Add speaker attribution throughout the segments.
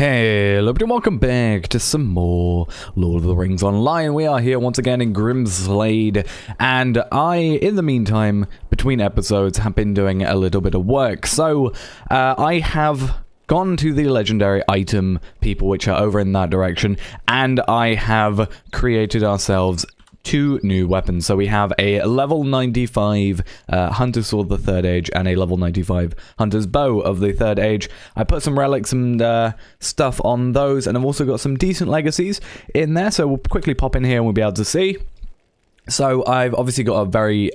Speaker 1: Hey, everybody, welcome back to some more Lord of the Rings Online. We are here once again in Grimslade, and I, in the meantime, between episodes, have been doing a little bit of work. So, I have gone to the legendary item people, which are over in that direction, and I have created ourselves two new weapons. So we have a level 95 Hunter's Sword of the Third Age and a level 95 Hunter's Bow of the Third Age. I put some relics and stuff on those, and I've also got some decent legacies in there, so we'll quickly pop in here and we'll be able to see. So I've obviously got a very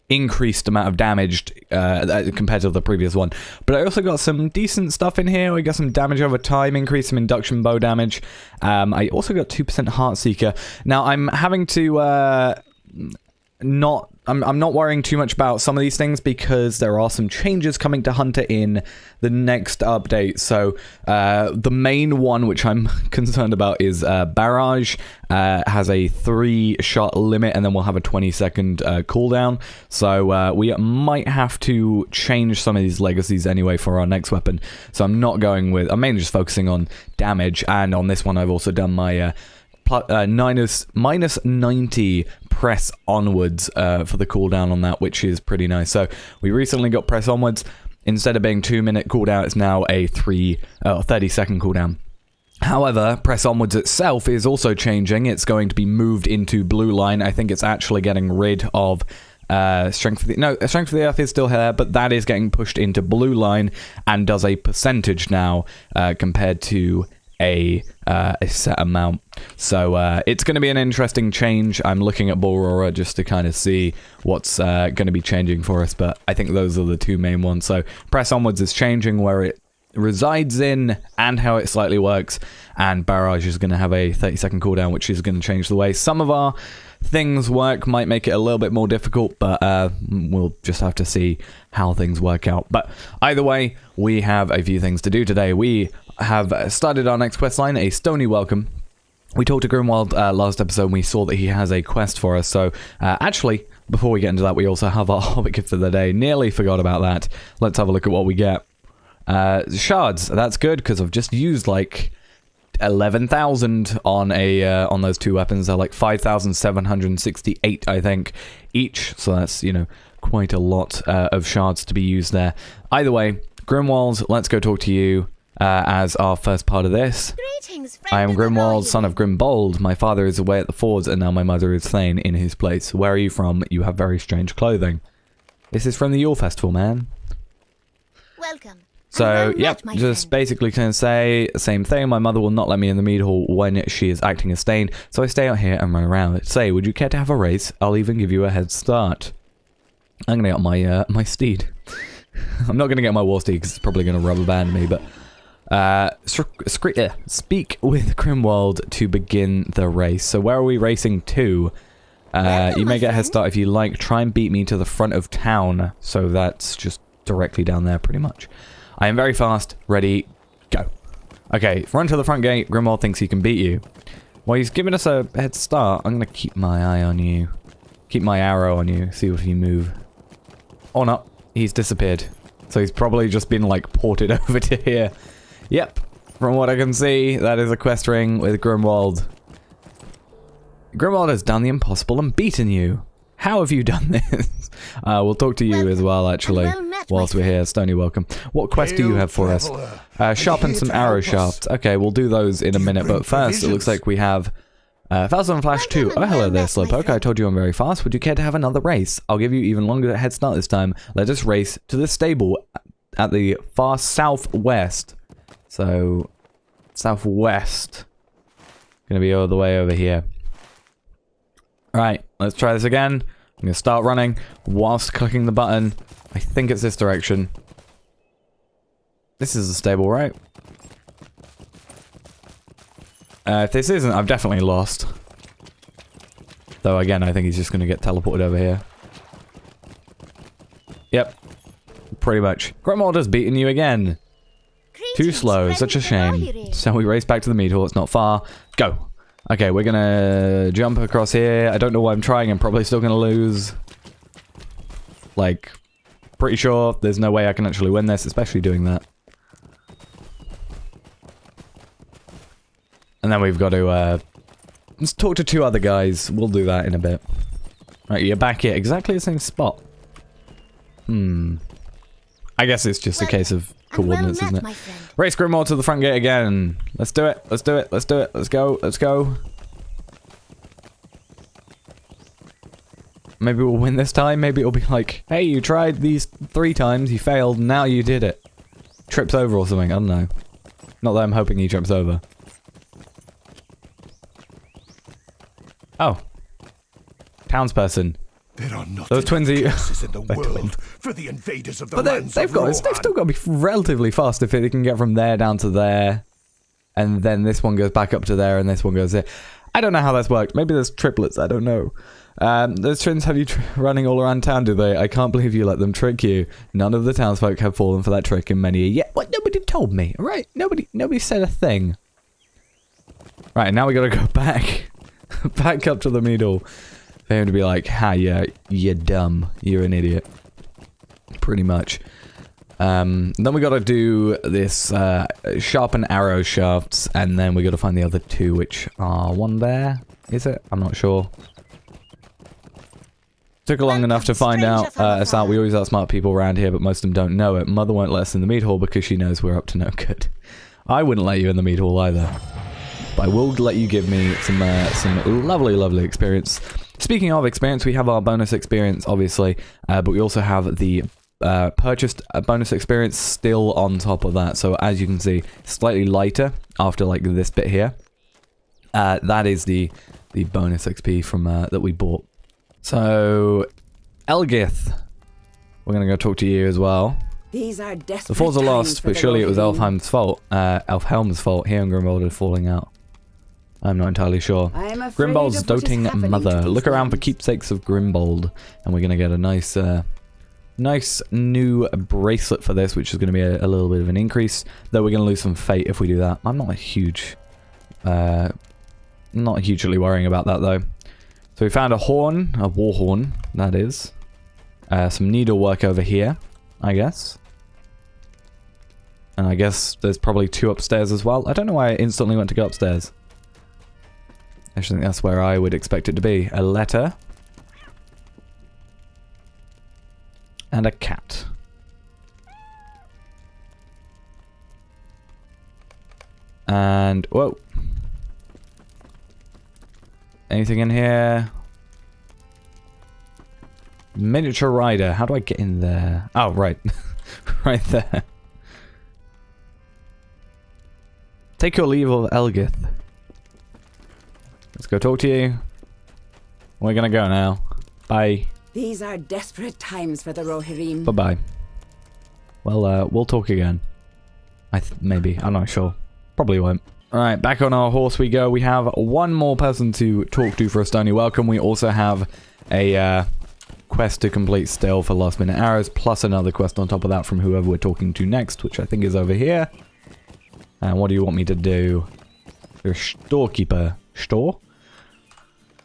Speaker 1: increased amount of damage compared to the previous one, but I also got some decent stuff in here. We got some damage over time, increase some induction bow damage. I also got 2% Heartseeker. Now I'm having to I'm not worrying too much about some of these things because there are some changes coming to Hunter in the next update. So the main one which I'm concerned about is Barrage. Has a 3-shot limit, and then we'll have a 20-second cooldown. So we might have to change some of these legacies anyway for our next weapon. So I'm not going with... I'm mainly just focusing on damage, and on this one I've also done my... minus 90 press onwards for the cooldown on that, which is pretty nice. So we recently got press onwards. Instead of being 2-minute cooldown, it's now a 30-second cooldown. However, press onwards itself is also changing. It's going to be moved into blue line. I think it's actually getting rid of Strength of the Earth is still here, but that is getting pushed into blue line and does a percentage now compared to a set amount. So it's going to be an interesting change. I'm looking at Aurora just to kind of see what's going to be changing for us, but I think those are the two main ones. So press onwards is changing where it resides in and how it slightly works, and Barrage is going to have a 30-second cooldown, which is going to change the way some of our things work. Might make it a little bit more difficult, but we'll just have to see how things work out. But either way, we have a few things to do today. We have started our next quest line, a Stony Welcome. We talked to Grimwald last episode, and we saw that he has a quest for us. So actually, before we get into that, we also have our Hobbit gift of the day. Nearly forgot about that. Let's have a look at what we get. Shards. That's good, because I've just used like 11,000 on on those two weapons. They're like 5,768, I think, each. So that's, you know, quite a lot of shards to be used there. Either way, Grimwald, let's go talk to you as our first part of this.
Speaker 2: Greetings,
Speaker 1: I am Grimwald, son of Grimbold. My father is away at the fords, and now my mother is Thane in his place. Where are you from? You have very strange clothing. This is from the Yule Festival, man.
Speaker 2: Welcome.
Speaker 1: So, yep, just basically can say the same thing. My mother will not let me in the mead hall when she is acting as Thane, so I stay out here and run around. Say, would you care to have a race? I'll even give you a head start. I'm gonna get my my steed. I'm not gonna get my war steed because it's probably gonna rubber band me, but speak with Grimwald to begin the race. So where are we racing to? You may get a head start if you like. Try and beat me to the front of town. So that's just directly down there, pretty much. I am very fast. Ready, go. Okay, run to the front gate. Grimwald thinks he can beat you. Well, he's giving us a head start. I'm going to keep my eye on you. Keep my arrow on you. See if you move. Or not. He's disappeared. So he's probably just been, like, ported over to here. Yep. From what I can see, that is a quest ring with Grimwald. Grimwald has done the impossible and beaten you. How have you done this? We'll talk to you as well, actually, whilst we're here. Stony Welcome. What quest do you have for us? Sharpen some arrow shafts. Okay, we'll do those in a minute, but first, it looks like we have Fast on Flash 2. Oh, hello there, Slowpoke. I told you I'm very fast. Would you care to have another race? I'll give you even longer head start this time. Let us race to the stable at the far southwest. So, southwest. Gonna be all the way over here. Alright, let's try this again. I'm going to start running whilst clicking the button. I think it's this direction. This is the stable, right? If this isn't, I've definitely lost. Though, again, I think he's just going to get teleported over here. Yep. Pretty much. Grimwald has beaten you again. Too slow, such a shame. So we race back to the mead hall. It's not far. Go. Okay, we're gonna jump across here. I don't know why I'm trying. I'm probably still gonna lose. Like, pretty sure there's no way I can actually win this, especially doing that. And then we've got to, let's talk to 2 other guys. We'll do that in a bit. Right, you're back here. Exactly the same spot. I guess it's just a case of coordinates, isn't it? Race Grimmauld to the front gate again. Let's do it. Let's do it. Let's do it. Let's go. Let's go. Maybe we'll win this time. Maybe it'll be like, hey, you tried these 3 times. You failed. Now you did it. Trips over or something. I don't know. Not that I'm hoping he trips over. Oh. Townsperson.
Speaker 3: There are not
Speaker 1: those twinsy
Speaker 3: in the world for the invaders of the lands
Speaker 1: they've still got to be relatively fast if they can get from there down to there, and then this one goes back up to there, and this one goes there. I don't know how that's worked. Maybe there's triplets. I don't know. Those twins have you running all around town, do they? I can't believe you let them trick you. None of the townsfolk have fallen for that trick in many a year. What? Nobody told me. All right? Nobody said a thing. Right, now we got to go back, back up to the middle. For him to be like, ha, yeah, you're dumb. You're an idiot. Pretty much. Then we gotta do this, sharpen arrow shafts, and then we gotta find the other 2, which are one there. Is it? I'm not sure. Took long enough to find out, we always outsmart people around here, but most of them don't know it. Mother won't let us in the meat hall because she knows we're up to no good. I wouldn't let you in the meat hall either. But I will let you give me some lovely, lovely experience. Speaking of experience, we have our bonus experience, obviously, but we also have the purchased bonus experience still on top of that. So as you can see, slightly lighter after like this bit here. That is the bonus XP from that we bought. So, Elgith, we're gonna go talk to you as well.
Speaker 4: These are desperate
Speaker 1: the falls are lost, but surely it was
Speaker 4: Elfhelm's
Speaker 1: Elfhelm's fault. He and Grimmauld are falling out. I'm not entirely sure. Grimbauld's doting mother. Look around for keepsakes of Grimmauld, and we're gonna get a nice, nice new bracelet for this, which is gonna be a little bit of an increase. Though we're gonna lose some fate if we do that. I'm not hugely worrying about that though. So we found a horn, a war horn, that is. Some needlework over here, I guess. And I guess there's probably 2 upstairs as well. I don't know why I instantly went to go upstairs. I actually think that's where I would expect it to be. A letter. And a cat. And, whoa. Anything in here? Miniature rider. How do I get in there? Oh, right. Right there. Take your leave of Elgith. Let's go talk to you. We're gonna go now. Bye.
Speaker 4: These are desperate times for the Rohirrim.
Speaker 1: Bye-bye. Well, we'll talk again. Maybe. I'm not sure. Probably won't. Alright, back on our horse we go. We have one more person to talk to for a stony welcome. We also have a quest to complete still for last minute arrows, plus another quest on top of that from whoever we're talking to next, which I think is over here. And what do you want me to do? You're a storekeeper. Store?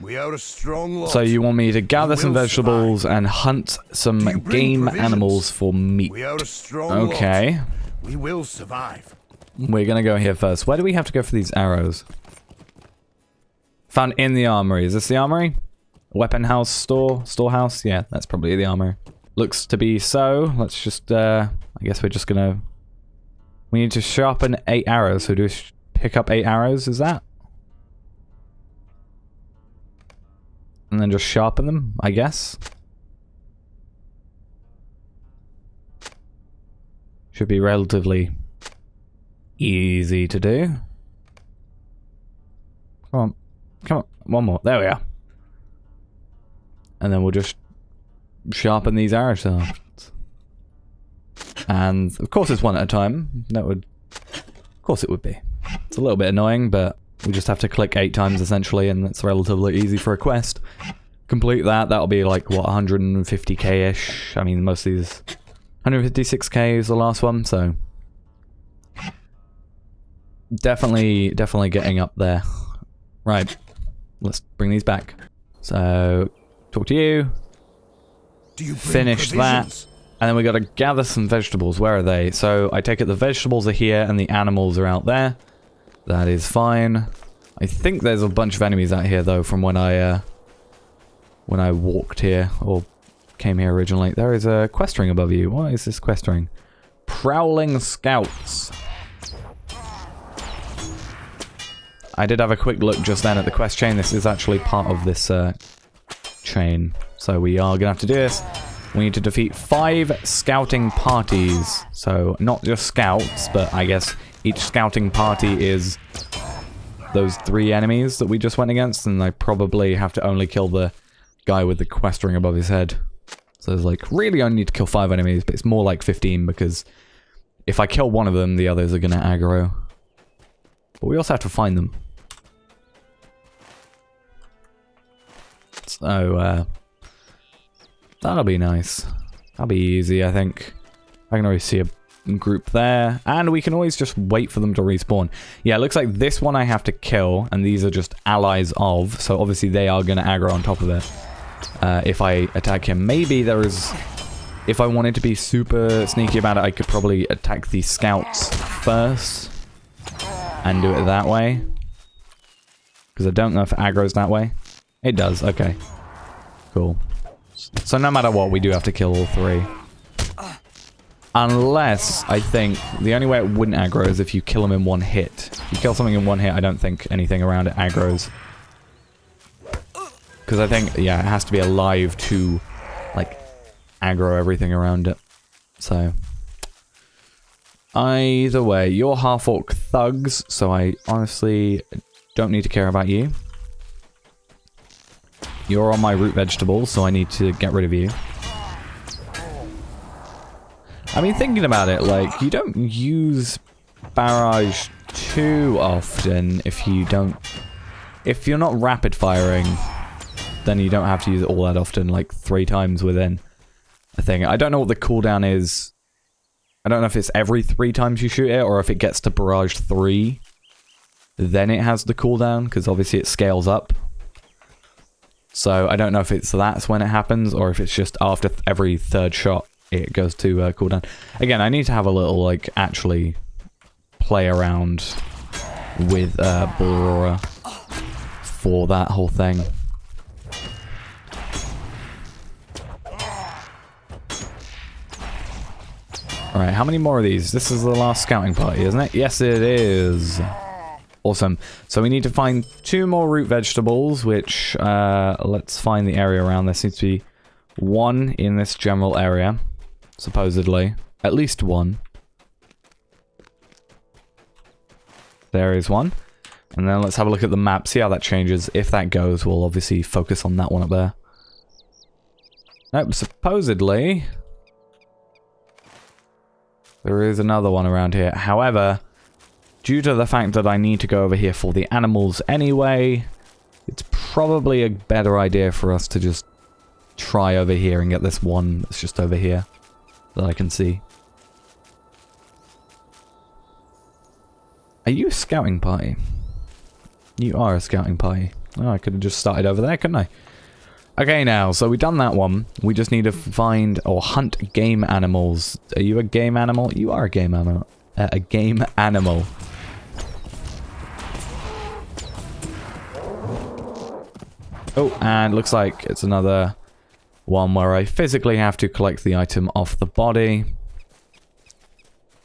Speaker 3: We are a strong lot.
Speaker 1: So you want me to gather some vegetables and hunt some game animals for meat.
Speaker 3: We are a strong
Speaker 1: okay.
Speaker 3: lot. We will survive.
Speaker 1: We're gonna go here first. Where do we have to go for these arrows? Found in the armory. Is this the armory? Weapon house store? Storehouse? Yeah, that's probably the armory. Looks to be so. Let's just, I guess we're just gonna... We need to sharpen 8 arrows. So do we pick up 8 arrows? Is that? And then just sharpen them, I guess. Should be relatively easy to do. Come on. Come on. One more. There we are. And then we'll just sharpen these arrow shafts. And of course it's one at a time. That would... Of course it would be. It's a little bit annoying, but we just have to click 8 times essentially, and it's relatively easy for a quest. Complete that, that'll be like, what, 150k-ish? I mean, most of these... 156k is the last one, so... Definitely getting up there. Right. Let's bring these back. So, talk to you.
Speaker 3: Do you
Speaker 1: finish that. And then we gotta gather some vegetables. Where are they? So, I take it the vegetables are here and the animals are out there. That is fine. I think there's a bunch of enemies out here though from when I walked here or came here originally. There is a quest ring above you. What is this quest ring? Prowling Scouts. I did have a quick look just then at the quest chain. This is actually part of this chain. So we are gonna have to do this. We need to defeat 5 scouting parties. So not just scouts, but I guess each scouting party is those 3 enemies that we just went against, and I probably have to only kill the guy with the quest ring above his head. So there's like, really only need to kill 5 enemies, but it's more like 15 because if I kill one of them, the others are gonna aggro. But we also have to find them. So, that'll be nice. That'll be easy, I think. I can already see a group there. And we can always just wait for them to respawn. Yeah, it looks like this one I have to kill, and these are just allies of, so obviously they are going to aggro on top of it. If I attack him. Maybe there is... If I wanted to be super sneaky about it, I could probably attack the scouts first. And do it that way. Because I don't know if it aggro's that way. It does, okay. Cool. So no matter what, we do have to kill all 3. Unless, I think, the only way it wouldn't aggro is if you kill them in one hit. If you kill something in one hit, I don't think anything around it aggros. Because I think, yeah, it has to be alive to, like, aggro everything around it. So... Either way, you're half-orc thugs, so I honestly don't need to care about you. You're on my root vegetables, so I need to get rid of you. I mean, thinking about it, like, you don't use barrage too often if you don't... If you're not rapid firing, then you don't have to use it all that often, like 3 times within a thing. I don't know what the cooldown is. I don't know if it's every 3 times you shoot it, or if it gets to barrage 3, then it has the cooldown, because obviously it scales up. So I don't know if that's when it happens, or if it's just after every 3rd shot it goes to cooldown. Again, I need to have a little, like, actually play around with Blora for that whole thing. Alright, how many more of these? This is the last scouting party, isn't it? Yes, it is. Awesome. So we need to find 2 more root vegetables, which, let's find the area around. There seems to be 1 in this general area, supposedly. At least 1. There is 1. And then let's have a look at the map, see how that changes. If that goes, we'll obviously focus on that one up there. Nope, supposedly... there is another one around here. However, due to the fact that I need to go over here for the animals anyway, it's probably a better idea for us to just try over here and get this one that's just over here that I can see. Are you a scouting party? You are a scouting party. Oh, I could have just started over there, couldn't I? Okay, now, so we've done that one. We just need to find or hunt game animals. Are you a game animal? You are a game animal. A game animal. Oh, and looks like it's another one where I physically have to collect the item off the body.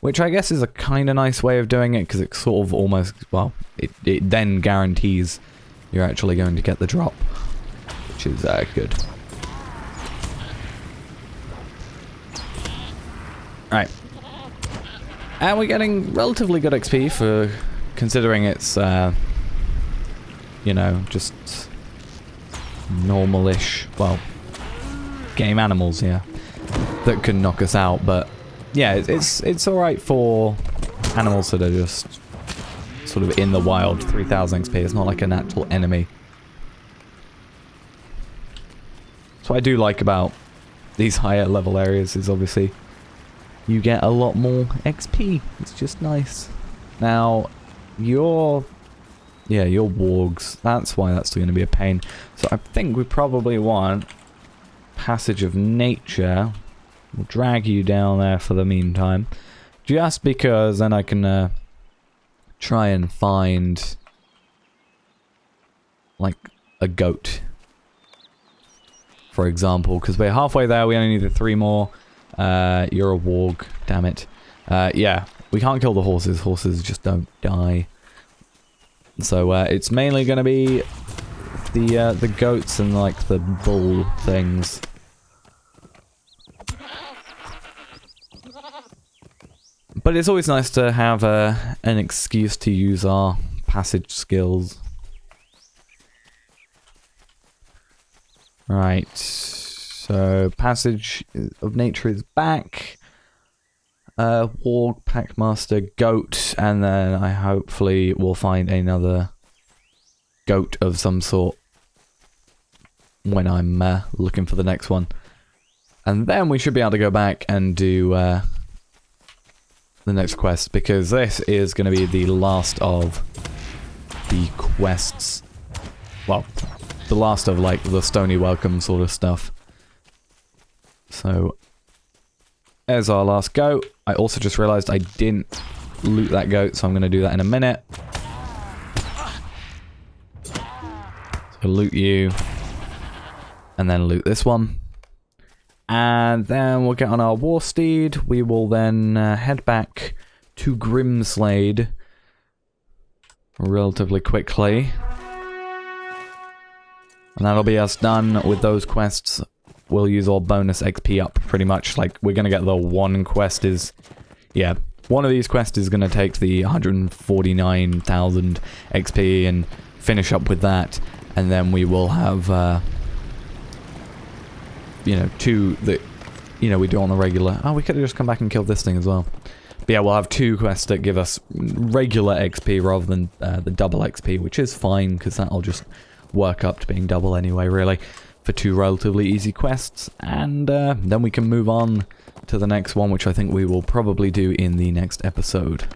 Speaker 1: Which I guess is a kind of nice way of doing it, because it sort of almost, well, it then guarantees you're actually going to get the drop. Which is good. Right. And we're getting relatively good XP for considering it's, you know, just normal-ish, well, game animals, yeah, that can knock us out, but yeah, it's alright for animals that are just sort of in the wild. 3000 XP, it's not like an actual enemy. So what I do like about these higher level areas is obviously you get a lot more XP. It's just nice. Now, your wargs, that's why that's going to be a pain. So I think we probably want Passage of Nature. We'll drag you down there for the meantime. Just because then I can try and find like a goat, for example, because we're halfway there. We only needed 3 more. You're a warg, damn it. Yeah, we can't kill the horses. Horses just don't die. So it's mainly going to be the goats and like the bull things. But it's always nice to have an excuse to use our passage skills. Right, so passage of nature is back. Warg, packmaster, goat, and then I hopefully will find another goat of some sort when I'm looking for the next one. And then we should be able to go back and do the next quest, because this is going to be the last of the quests. Well, the last of like the Stony Welcome sort of stuff. So there's our last goat. I also just realized I didn't loot that goat, so I'm going to do that in a minute. So loot you, and then loot this one. And then we'll get on our war steed. We will then head back to Grimslade relatively quickly. And that'll be us done with those quests. We'll use all bonus XP up pretty much. Like, we're going to get the one quest is... Yeah, one of these quests is going to take the 149,000 XP and finish up with that. And then we will have... you know, 2 that, you know, we do on the regular. Oh, we could have just come back and killed this thing as well. But yeah, we'll have 2 quests that give us regular XP rather than the double XP, which is fine, because that'll just work up to being double anyway, really, for 2 relatively easy quests. And then we can move on to the next one, which I think we will probably do in the next episode.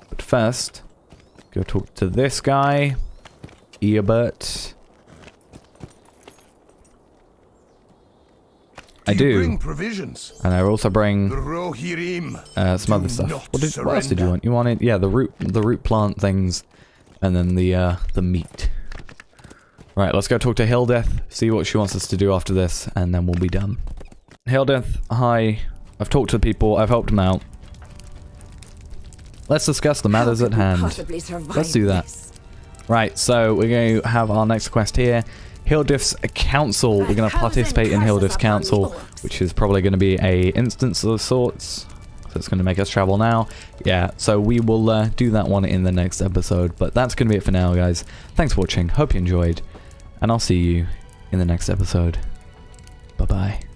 Speaker 1: But first, go talk to this guy, Eobert. I do.
Speaker 3: Bring provisions.
Speaker 1: And I also bring
Speaker 3: The Rohirrim
Speaker 1: some other
Speaker 3: do
Speaker 1: stuff.
Speaker 3: not
Speaker 1: What else did you
Speaker 3: surrender.
Speaker 1: want? You wanted, yeah, the root plant things, and then the meat. Right, let's go talk to Hildeth, see what she wants us to do after this, and then we'll be done. Hildeth, hi. I've talked to people. I've helped them out. Let's discuss the matters at hand. Let's do that. Right, so we're going to have our next quest here. Hildeth's Council. We're going to participate in Hildeth's Council, which is probably going to be a instance of sorts. So it's going to make us travel now. Yeah, so we will do that one in the next episode. But that's going to be it for now, guys. Thanks for watching. Hope you enjoyed. And I'll see you in the next episode. Bye-bye.